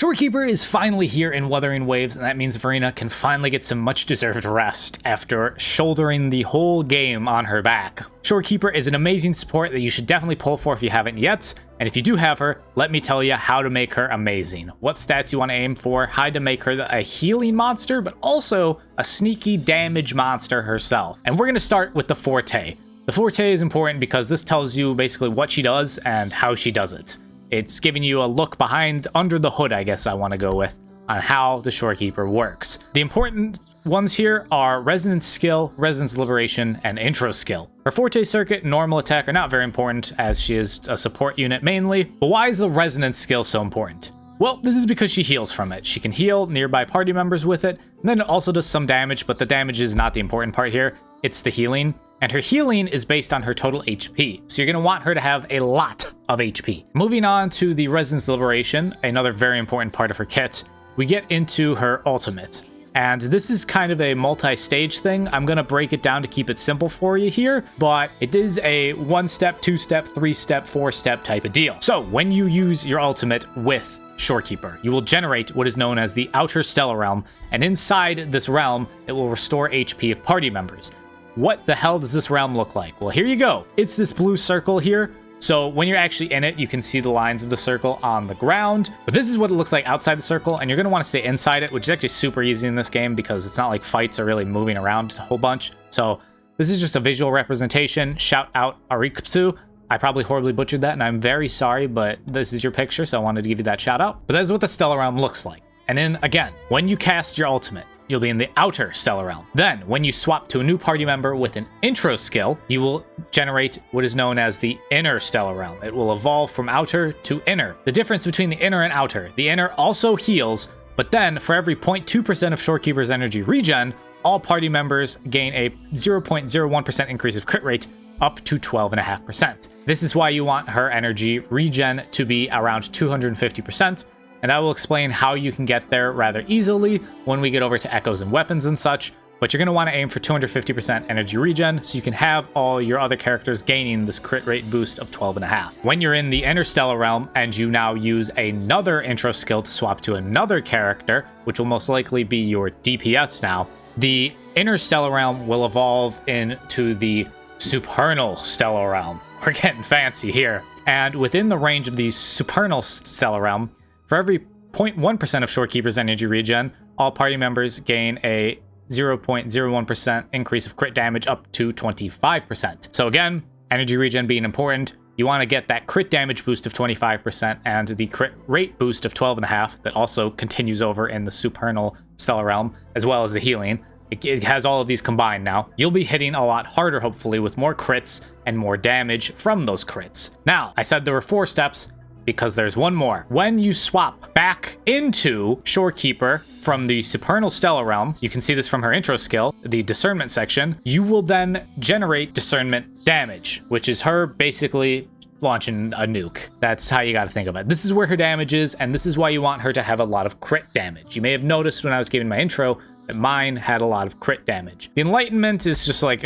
Shorekeeper is finally here in Wuthering Waves, and that means Verena can finally get some much-deserved rest after shouldering the whole game on her back. Shorekeeper is an amazing support that you should definitely pull for if you haven't yet, and if you do have her, let me tell you how to make her amazing. What stats you want to aim for, how to make her a healing monster, but also a sneaky damage monster herself. And we're going to start with the Forte. The Forte is important because this tells you basically what she does and how she does it. It's giving you a look under the hood, I guess I want to go with, on how the Shorekeeper works. The important ones here are Resonance Skill, Resonance Liberation, and Intro Skill. Her Forte Circuit and Normal Attack are not very important, as she is a support unit mainly, but why is the Resonance Skill so important? Well, this is because she heals from it. She can heal nearby party members with it, and then it also does some damage, but the damage is not the important part here. It's the healing. And her healing is based on her total HP, so you're going to want her to have a lot of HP. Moving on to the Resonance Liberation, another very important part of her kit, we get into her ultimate. And this is kind of a multi-stage thing. I'm going to break it down to keep it simple for you here, but it is a 1-step, 2-step, 3-step, 4-step type of deal. So when you use your ultimate with Shorekeeper, you will generate what is known as the Outer Stellar Realm, and inside this realm, it will restore HP of party members. What the hell does this realm look like? Well, here you go. It's this blue circle here. So when you're actually in it, you can see the lines of the circle on the ground. But this is what it looks like outside the circle, and you're going to want to stay inside it, which is actually super easy in this game because it's not like fights are really moving around a whole bunch. So this is just a visual representation. Shout out Arikutsu. I probably horribly butchered that, and I'm very sorry, but this is your picture, so I wanted to give you that shout out. But that is what the Stellar Realm looks like. And then, again, when you cast your ultimate, you'll be in the Outer Stellar Realm. Then, when you swap to a new party member with an intro skill, you will generate what is known as the Inner Stellar Realm. It will evolve from Outer to Inner. The difference between the Inner and Outer, the Inner also heals, but then for every 0.2% of Shorekeeper's energy regen, all party members gain a 0.01% increase of crit rate up to 12.5%. This is why you want her energy regen to be around 250%. And I will explain how you can get there rather easily when we get over to echoes and weapons and such, but you're going to want to aim for 250% energy regen so you can have all your other characters gaining this crit rate boost of 12.5. When you're in the Interstellar Realm and you now use another intro skill to swap to another character, which will most likely be your DPS now, the Interstellar Realm will evolve into the Supernal Stellar Realm. We're getting fancy here. And within the range of the Supernal Stellar Realm, for every 0.1% of Shorekeeper's energy regen, all party members gain a 0.01% increase of crit damage up to 25%. So again, energy regen being important, you want to get that crit damage boost of 25% and the crit rate boost of 12.5 that also continues over in the Supernal Stellar Realm, as well as the healing. It has all of these combined now. You'll be hitting a lot harder, hopefully, with more crits and more damage from those crits. Now, I said there were 4 steps, because there's one more. When you swap back into Shorekeeper from the Supernal Stellar Realm, you can see this from her intro skill, the Discernment section, you will then generate Discernment damage, which is her basically launching a nuke. That's how you got to think of it. This is where her damage is, and this is why you want her to have a lot of crit damage. You may have noticed when I was giving my intro that mine had a lot of crit damage. The Enlightenment is just like,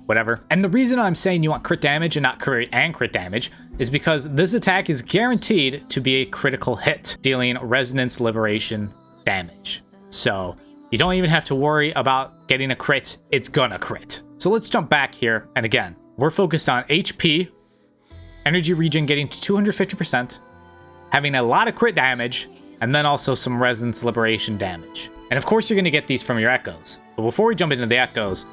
whatever. And the reason I'm saying you want crit damage and not crit damage is because this attack is guaranteed to be a critical hit, dealing Resonance Liberation damage. So you don't even have to worry about getting a crit, it's gonna crit. So let's jump back here, and again, we're focused on HP, energy regen getting to 250%, having a lot of crit damage, and then also some Resonance Liberation damage. And of course you're going to get these from your echoes. But before we jump into the echoes,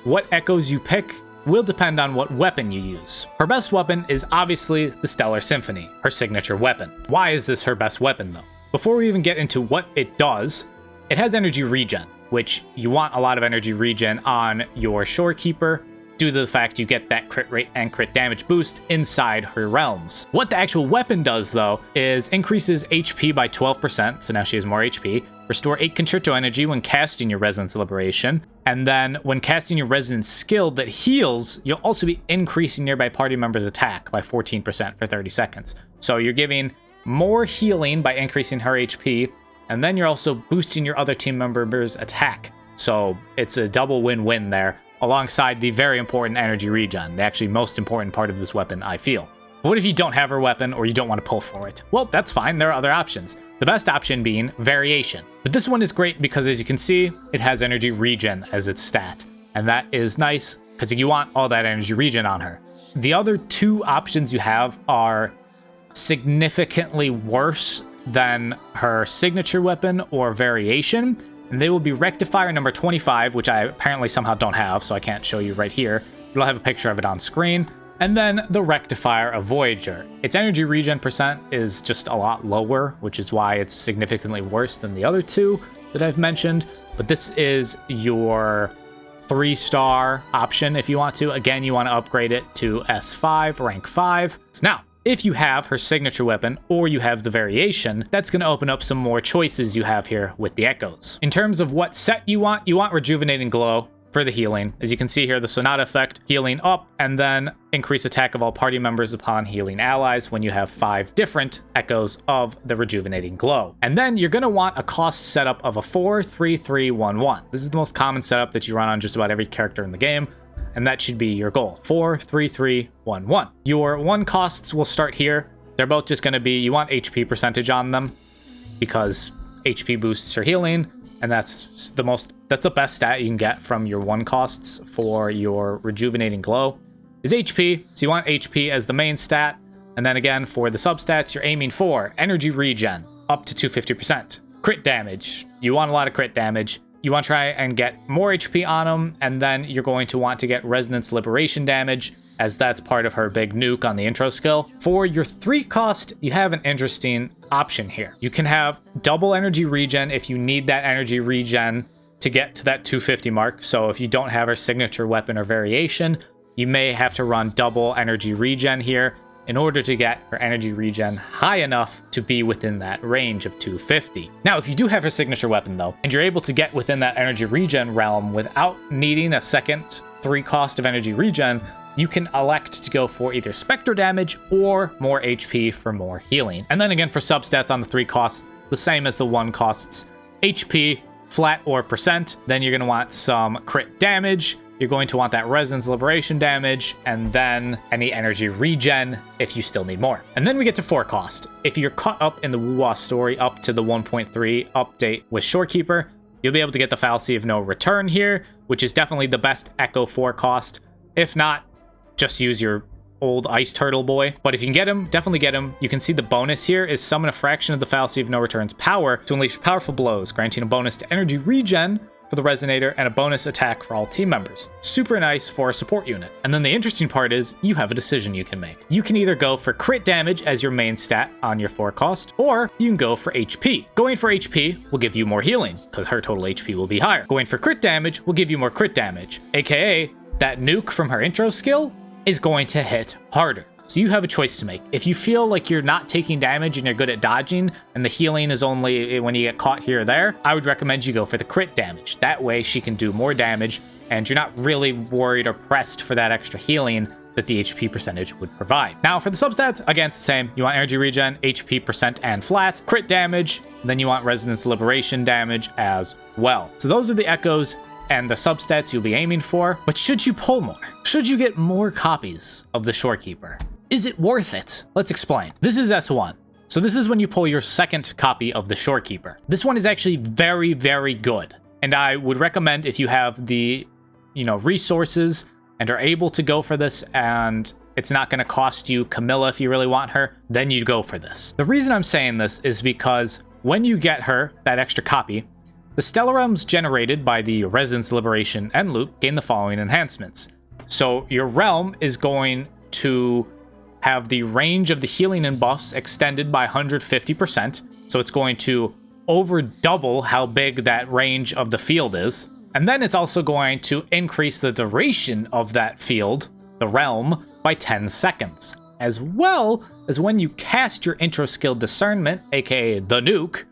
what echoes you pick will depend on what weapon you use. Her best weapon is obviously the Stellar Symphony, her signature weapon. Why is this her best weapon though? Before we even get into what it does, it has energy regen, which you want a lot of energy regen on your Shorekeeper due to the fact you get that crit rate and crit damage boost inside her realms. What the actual weapon does though is increases HP by 12%, so now she has more HP, restore 8 Concerto energy when casting your Resonance Liberation, and then when casting your Resonance skill that heals, you'll also be increasing nearby party members' attack by 14% for 30 seconds. So you're giving more healing by increasing her HP, and then you're also boosting your other team members' attack. So it's a double win-win there, alongside the very important energy regen, the actually most important part of this weapon, I feel. But what if you don't have her weapon or you don't want to pull for it? Well, that's fine. There are other options. The best option being variation. But this one is great because, as you can see, it has energy regen as its stat. And that is nice because you want all that energy regen on her. The other two options you have are significantly worse than her signature weapon or variation. And they will be Rectifier number 25, which I apparently somehow don't have, so I can't show you right here. But I'll have a picture of it on screen. And then the Rectifier of Voyager. Its energy regen percent is just a lot lower, which is why it's significantly worse than the other two that I've mentioned. But this is your 3-star option if you want to. Again, you want to upgrade it to S5, rank 5. So now, if you have her signature weapon or you have the variation, that's going to open up some more choices you have here with the Echoes. In terms of what set you want Rejuvenating Glow for the healing. As you can see here, the Sonata effect, healing up, and then increase attack of all party members upon healing allies when you have 5 different Echoes of the Rejuvenating Glow. And then you're going to want a cost setup of a 4-3-3-1-1. This is the most common setup that you run on just about every character in the game, and that should be your goal. 4-3-3-1-1. Your 1 costs will start here. They're both just going to be, you want HP percentage on them because HP boosts your healing, and that's the best stat you can get from your 1 costs for your Rejuvenating Glow is HP. So you want HP as the main stat. And then again, for the substats, you're aiming for energy regen up to 250%. Crit damage. You want a lot of crit damage. You want to try and get more HP on them. And then you're going to want to get Resonance Liberation damage, as that's part of her big nuke on the intro skill. For your 3 cost, you have an interesting option here. You can have double energy regen if you need that energy regen to get to that 250 mark. So if you don't have her signature weapon or variation, you may have to run double energy regen here in order to get her energy regen high enough to be within that range of 250. Now, if you do have her signature weapon though, and you're able to get within that energy regen realm without needing a second 3 cost of energy regen, you can elect to go for either spectro damage or more HP for more healing. And then again, for substats on the 3 costs, the same as the 1 costs, HP, flat or percent. Then you're going to want some crit damage. You're going to want that Resonance Liberation damage, and then any energy regen if you still need more. And then we get to 4 cost. If you're caught up in the wuwa story up to the 1.3 update with Shorekeeper, you'll be able to get the Fallacy of No Return here, which is definitely the best Echo 4 cost. If not, just use your old Ice Turtle boy. But if you can get him, definitely get him. You can see the bonus here is summon a fraction of the Fallacy of No Return's power to unleash powerful blows, granting a bonus to energy regen for the Resonator and a bonus attack for all team members. Super nice for a support unit. And then the interesting part is you have a decision you can make. You can either go for crit damage as your main stat on your 4 cost, or you can go for HP. Going for HP will give you more healing because her total HP will be higher. Going for crit damage will give you more crit damage, aka that nuke from her intro skill is going to hit harder. So you have a choice to make. If you feel like you're not taking damage and you're good at dodging, and the healing is only when you get caught here or there, I would recommend you go for the crit damage. That way she can do more damage, and you're not really worried or pressed for that extra healing that the HP percentage would provide. Now for the substats, again, it's the same. You want energy regen, HP percent and flat, crit damage, then you want Resonance Liberation damage as well. So those are the Echoes and the substats you'll be aiming for. But should you pull more? Should you get more copies of the Shorekeeper? Is it worth it? Let's explain. This is S1. So this is when you pull your second copy of the Shorekeeper. This one is actually very, very good. And I would recommend, if you have the, resources and are able to go for this, and it's not going to cost you Camilla if you really want her, then you'd go for this. The reason I'm saying this is because when you get her, that extra copy, the Stellar Realms generated by the Resonance Liberation end loop gain the following enhancements. So your realm is going to have the range of the healing and buffs extended by 150%. So it's going to over double how big that range of the field is. And then it's also going to increase the duration of that field, the realm, by 10 seconds. As well as when you cast your intro skill Discernment, aka the nuke,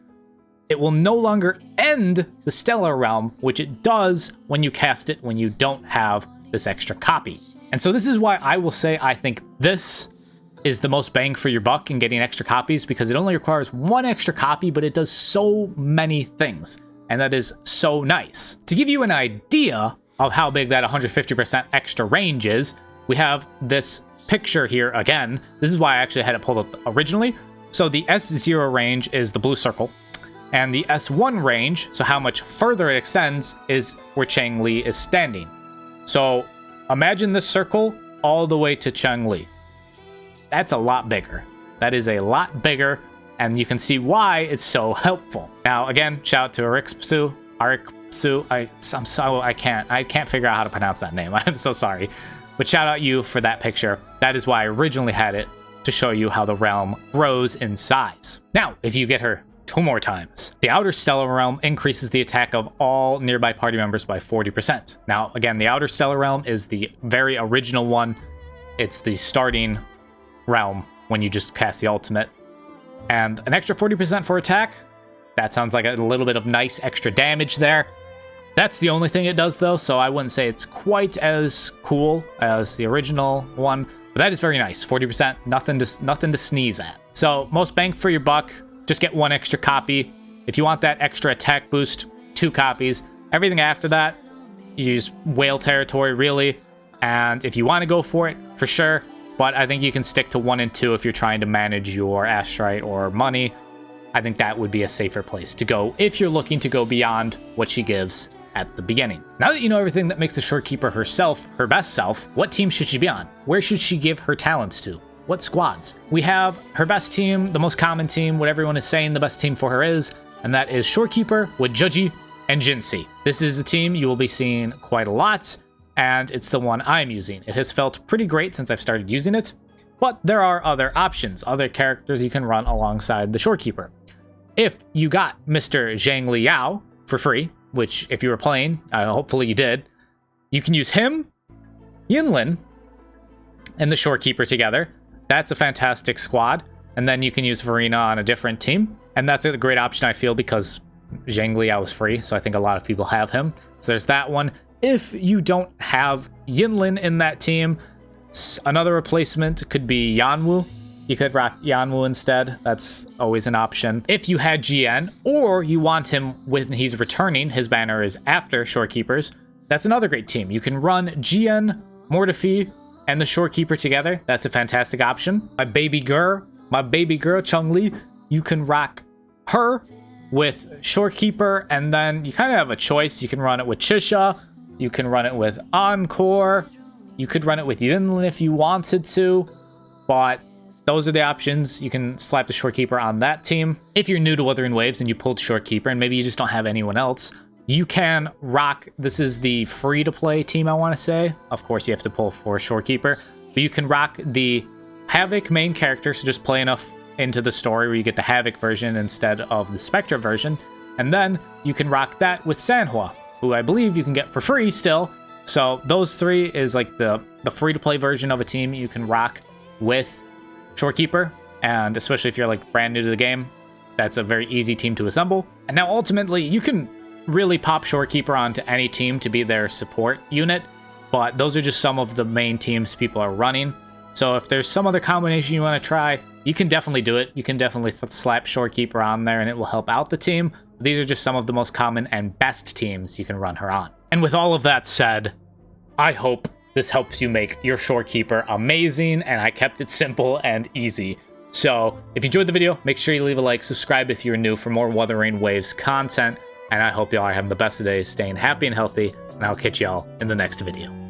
it will no longer end the Stellar Realm, which it does when you cast it when you don't have this extra copy. And so this is why I will say I think this is the most bang for your buck in getting extra copies, because it only requires 1 extra copy, but it does so many things, and that is so nice. To give you an idea of how big that 150% extra range is, we have this picture here again. This is why I actually had it pulled up originally. So the S0 range is the blue circle, and the S1 range, so how much further it extends, is where Changli is standing. So imagine this circle all the way to Changli. That's a lot bigger. That is a lot bigger, and you can see why it's so helpful. Now, again, shout out to Arikpsu. I can't figure out how to pronounce that name. I'm so sorry. But shout out you for that picture. That is why I originally had it, to show you how the realm grows in size. Now, if you get her 2 more times, the outer stellar realm increases the attack of all nearby party members by 40%. Now, again, the outer stellar realm is the very original one. It's the starting realm when you just cast the ultimate. And an extra 40% for attack, that sounds like a little bit of nice extra damage there. That's the only thing it does, though, so I wouldn't say it's quite as cool as the original one, but that is very nice. 40%, nothing to sneeze at. So most bang for your buck, just get 1 extra copy. If you want that extra attack boost, 2 copies. Everything after that, you use whale territory, really. And if you want to go for it, for sure. But I think you can stick to 1 and 2 if you're trying to manage your Astrite or money. I think that would be a safer place to go if you're looking to go beyond what she gives at the beginning. Now that you know everything that makes the Shorekeeper herself her best self, what team should she be on? Where should she give her talents to? What squads? We have her best team, the most common team, what everyone is saying the best team for her is, and that is Shorekeeper with zhezhi and jinhsi. This is a team you will be seeing quite a lot, and it's the one I'm using. It has felt pretty great since I've started using it, but there are other options, other characters you can run alongside the Shorekeeper. If you got Mr. Zhang Liao for free, which if you were playing, hopefully you did, you can use him, Yinlin, and the Shorekeeper together. That's a fantastic squad. And then you can use Verena on a different team. And that's a great option, I feel, because Zhang Liao is free, so I think a lot of people have him. So there's that one. If you don't have Yinlin in that team, another replacement could be Yanwu. You could rock Yanwu instead. That's always an option. If you had GN, or you want him when he's returning, his banner is after Shorekeepers, that's another great team. You can run GN, Mortefi, and the Shorekeeper together. That's a fantastic option. My baby girl, Changli, you can rock her with Shorekeeper, and then you kind of have a choice. You can run it with Chisha, you can run it with Encore, you could run it with Yinlin if you wanted to, but those are the options. You can slap the Shorekeeper on that team. If you're new to Wuthering Waves and you pulled Shorekeeper and maybe you just don't have anyone else, you can rock, this is the free-to-play team, I want to say. Of course, you have to pull for Shorekeeper, but you can rock the Havoc main character, so just play enough into the story where you get the Havoc version instead of the Spectro version, and then you can rock that with Sanhua, who I believe you can get for free still. So those 3 is like the free-to-play version of a team you can rock with Shorekeeper, and especially if you're like brand new to the game, that's a very easy team to assemble. And now ultimately you can really pop Shorekeeper onto any team to be their support unit, but those are just some of the main teams people are running. So if there's some other combination you want to try, you can definitely do it. You can definitely slap Shorekeeper on there and it will help out the team. These are just some of the most common and best teams you can run her on. And with all of that said, I hope this helps you make your Shorekeeper amazing, and I kept it simple and easy. So if you enjoyed the video, make sure you leave a like, subscribe if you're new for more Wuthering Waves content, and I hope y'all are having the best of days, staying happy and healthy, and I'll catch y'all in the next video.